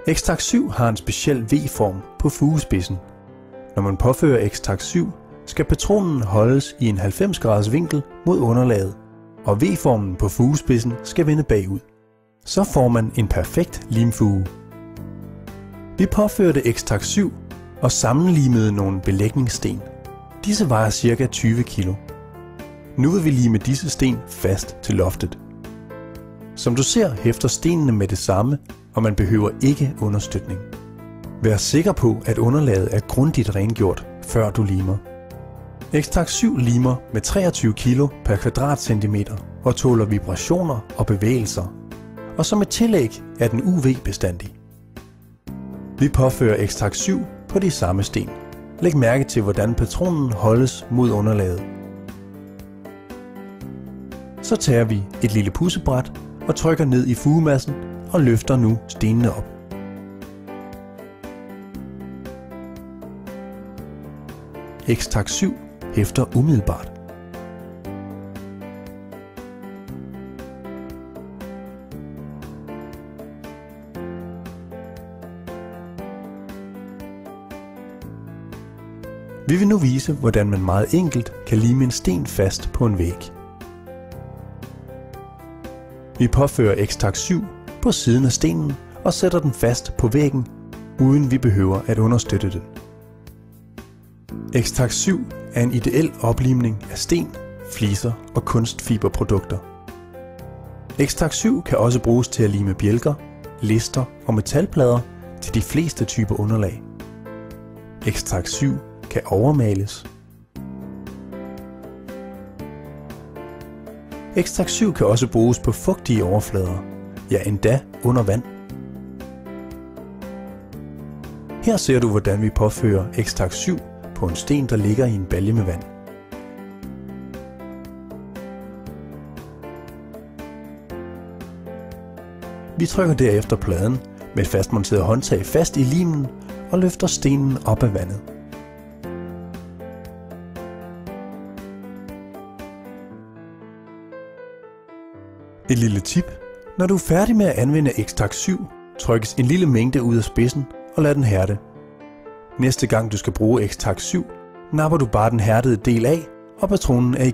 X-Tac 7 har en speciel V-form på fugespidsen. Når man påfører X-Tac 7, skal patronen holdes i en 90 graders vinkel mod underlaget, og V-formen på fugespidsen skal vende bagud. Så får man en perfekt limfuge. Vi påførte X-Tac 7 og sammenlimede nogle belægningssten. Disse vejer ca. 20 kg. Nu vil vi lime disse sten fast til loftet. Som du ser, hæfter stenene med det samme, og man behøver ikke understøtning. Vær sikker på, at underlaget er grundigt rengjort, før du limer. X-Tac 7 limer med 23 kg per kvadratcentimeter og tåler vibrationer og bevægelser. Og som et tillæg er den UV-bestandig. Vi påfører X-Tac 7 på de samme sten. Læg mærke til, hvordan patronen holdes mod underlaget. Så tager vi et lille pudsebræt og trykker ned i fugemassen og løfter nu stenene op. X-Tac 7 hæfter umiddelbart. Vi vil nu vise, hvordan man meget enkelt kan lime en sten fast på en væg. Vi påfører X-Tac 7 på siden af stenen og sætter den fast på væggen, uden vi behøver at understøtte den. X-Tac 7 er en ideel oplimning af sten, fliser og kunstfiberprodukter. X-Tac 7 kan også bruges til at lime bjælker, lister og metalplader til de fleste typer underlag. X-Tac 7 kan overmales. X-Tac 7 kan også bruges på fugtige overflader, ja endda under vand. Her ser du, hvordan vi påfører X-Tac 7 på en sten, der ligger i en balje med vand. Vi trykker derefter pladen med et fastmonteret håndtag fast i limen og løfter stenen op af vandet. Et lille tip. Når du er færdig med at anvende X-Tac 7, trykkes en lille mængde ud af spidsen og lad den hærde. Næste gang du skal bruge X-Tac 7, napper du bare den hærdede del af, og patronen er i